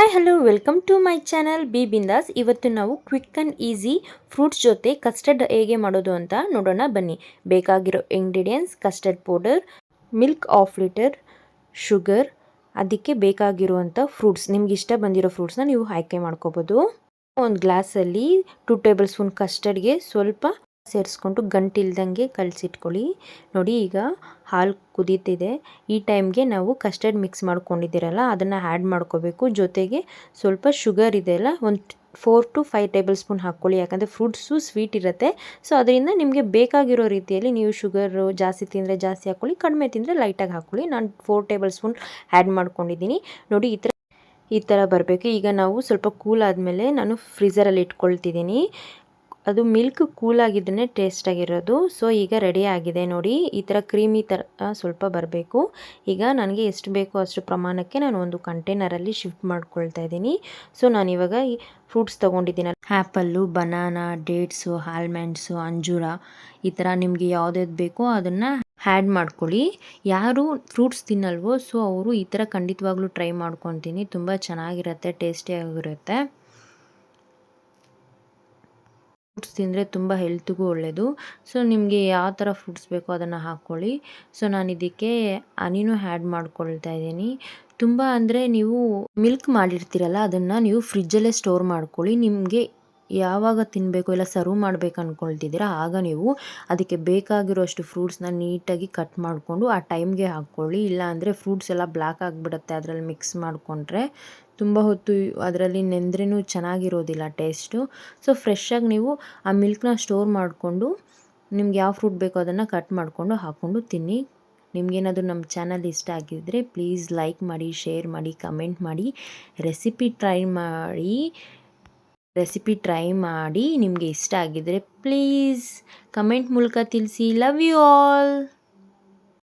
Hi hello welcome to my channel be Bindaas. ಇವತ್ತು ನಾವು quick and easy fruits ಜೊತೆ custard ಹೇಗೆ ಮಾಡೋದು ಅಂತ ನೋಡೋಣ ಬನ್ನಿ. ಬೇಕಾಗಿರೋ ingredients: custard powder, milk half litre, sugar, ಅದಕ್ಕೆ ಬೇಕಾಗಿರುವಂಥ ಫ್ರೂಟ್ಸ್, ನಿಮ್ಗೆ ಇಷ್ಟ ಬಂದಿರೋ ಫ್ರೂಟ್ಸ್ನ ನೀವು ಆಯ್ಕೆ ಮಾಡ್ಕೋಬೋದು. ಒಂದು ಗ್ಲಾಸಲ್ಲಿ 2 ಟೇಬಲ್ ಸ್ಪೂನ್ ಕಸ್ಟರ್ಡ್ಗೆ ಸ್ವಲ್ಪ ಸೇರಿಸ್ಕೊಂಡು ಗಂಟಿಲ್ದಂಗೆ ಕಲಸಿಟ್ಕೊಳ್ಳಿ. ನೋಡಿ, ಈಗ ಹಾಲು ಕುದೀತಿದೆ. ಈ ಟೈಮ್ಗೆ ನಾವು ಕಸ್ಟರ್ಡ್ ಮಿಕ್ಸ್ ಮಾಡ್ಕೊಂಡಿದ್ದೀರಲ್ಲ ಅದನ್ನು ಆ್ಯಡ್ ಮಾಡ್ಕೋಬೇಕು. ಜೊತೆಗೆ ಸ್ವಲ್ಪ ಶುಗರ್ ಇದೆಯಲ್ಲ, ಒಂದು 4 to 5 ಟೇಬಲ್ ಸ್ಪೂನ್ ಹಾಕ್ಕೊಳ್ಳಿ. ಯಾಕಂದರೆ ಫ್ರೂಟ್ಸು ಸ್ವೀಟ್ ಇರುತ್ತೆ. ಸೊ ಅದರಿಂದ ನಿಮಗೆ ಬೇಕಾಗಿರೋ ರೀತಿಯಲ್ಲಿ ನೀವು ಶುಗರು ಜಾಸ್ತಿ ತಿಂದರೆ ಜಾಸ್ತಿ ಹಾಕ್ಕೊಳ್ಳಿ, ಕಡಿಮೆ ತಿಂದರೆ ಲೈಟಾಗಿ ಹಾಕ್ಕೊಳ್ಳಿ. ನಾನು 4 ಟೇಬಲ್ ಸ್ಪೂನ್ ಆ್ಯಡ್ ಮಾಡ್ಕೊಂಡಿದ್ದೀನಿ. ನೋಡಿ, ಈ ಥರ ಬರಬೇಕು. ಈಗ ನಾವು ಸ್ವಲ್ಪ ಕೂಲ್ ಆದಮೇಲೆ ನಾನು ಫ್ರೀಝರಲ್ಲಿ ಇಟ್ಕೊಳ್ತಿದ್ದೀನಿ. ಅದು ಮಿಲ್ಕ್ ಕೂಲಾಗಿದ್ದರೆ ಟೇಸ್ಟಾಗಿರೋದು. ಸೊ ಈಗ ರೆಡಿ ಆಗಿದೆ ನೋಡಿ, ಈ ಥರ ಕ್ರೀಮಿ ಥರ ಸ್ವಲ್ಪ ಬರಬೇಕು. ಈಗ ನನಗೆ ಎಷ್ಟು ಬೇಕೋ ಅಷ್ಟು ಪ್ರಮಾಣಕ್ಕೆ ನಾನು ಒಂದು ಕಂಟೈನರಲ್ಲಿ ಶಿಫ್ಟ್ ಮಾಡ್ಕೊಳ್ತಾ ಇದ್ದೀನಿ. ಸೊ ನಾನಿವಾಗ ಈ ಫ್ರೂಟ್ಸ್ ತೊಗೊಂಡಿದ್ದೀನಲ್ಲ, ಆ್ಯಪಲ್ಲು, ಬನಾನಾ, ಡೇಟ್ಸು, ಆಲ್ಮಂಡ್ಸು, ಅಂಜೂರ, ಈ ಥರ ನಿಮಗೆ ಯಾವುದ್ಯಾವ್ದು ಬೇಕೋ ಅದನ್ನು ಆ್ಯಡ್ ಮಾಡ್ಕೊಳ್ಳಿ. ಯಾರು ಫ್ರೂಟ್ಸ್ ತಿನ್ನಲ್ವೋ ಸೊ ಅವರು ಈ ಥರ ಖಂಡಿತವಾಗ್ಲೂ ಟ್ರೈ ಮಾಡ್ಕೊತೀನಿ. ತುಂಬ ಚೆನ್ನಾಗಿರುತ್ತೆ, ಟೇಸ್ಟಿಯಾಗಿರುತ್ತೆ. ಫ್ರೂಟ್ಸ್ ತಿಂದರೆ ತುಂಬ ಹೆಲ್ತ್ಗೂ ಒಳ್ಳೆಯದು. ಸೊ ನಿಮಗೆ ಯಾವ ಥರ ಫ್ರೂಟ್ಸ್ ಬೇಕೋ ಅದನ್ನು ಹಾಕ್ಕೊಳ್ಳಿ. ಸೊ ನಾನು ಇದಕ್ಕೆ ಹನಿನೂ ಆ್ಯಡ್ ಮಾಡ್ಕೊಳ್ತಾ ಇದ್ದೀನಿ. ತುಂಬ ಅಂದರೆ ನೀವು ಮಿಲ್ಕ್ ಮಾಡಿರ್ತೀರಲ್ಲ ಅದನ್ನು ನೀವು ಫ್ರಿಜ್ಜಲ್ಲೇ ಸ್ಟೋರ್ ಮಾಡ್ಕೊಳ್ಳಿ. ನಿಮಗೆ ಯಾವಾಗ ತಿನ್ನಬೇಕು ಇಲ್ಲ ಸರ್ವ್ ಮಾಡಬೇಕು ಅಂದ್ಕೊಳ್ತಿದ್ದೀರಾ ಆಗ ನೀವು ಅದಕ್ಕೆ ಬೇಕಾಗಿರೋಷ್ಟು ಫ್ರೂಟ್ಸ್ನ ನೀಟಾಗಿ ಕಟ್ ಮಾಡಿಕೊಂಡು ಆ ಟೈಮ್ಗೆ ಹಾಕ್ಕೊಳ್ಳಿ. ಇಲ್ಲ ಅಂದರೆ ಫ್ರೂಟ್ಸ್ ಎಲ್ಲ ಬ್ಲ್ಯಾಕ್ ಆಗಿಬಿಡುತ್ತೆ ಅದರಲ್ಲಿ ಮಿಕ್ಸ್ ಮಾಡಿಕೊಂಡ್ರೆ. ತುಂಬ ಹೊತ್ತು ಅದರಲ್ಲಿ ನೆಂದ್ರೂ ಚೆನ್ನಾಗಿರೋದಿಲ್ಲ ಟೇಸ್ಟು. ಸೊ ಫ್ರೆಶ್ಶಾಗಿ ನೀವು ಆ ಮಿಲ್ಕ್ನ ಸ್ಟೋರ್ ಮಾಡಿಕೊಂಡು ನಿಮ್ಗೆ ಯಾವ ಫ್ರೂಟ್ ಬೇಕೋ ಅದನ್ನು ಕಟ್ ಮಾಡಿಕೊಂಡು ಹಾಕ್ಕೊಂಡು ತಿನ್ನಿ. ನಿಮಗೇನಾದರೂ ನಮ್ಮ ಚಾನಲ್ ಇಷ್ಟ ಆಗಿದ್ದರೆ ಪ್ಲೀಸ್ ಲೈಕ್ ಮಾಡಿ, ಶೇರ್ ಮಾಡಿ, ಕಮೆಂಟ್ ಮಾಡಿ. ರೆಸಿಪಿ ಟ್ರೈ ಮಾಡಿ ನಿಮಗೆ ಇಷ್ಟ ಆಗಿದ್ದರೆ ಪ್ಲೀಸ್ ಕಮೆಂಟ್ ಮೂಲಕ ತಿಳಿಸಿ. Love you all.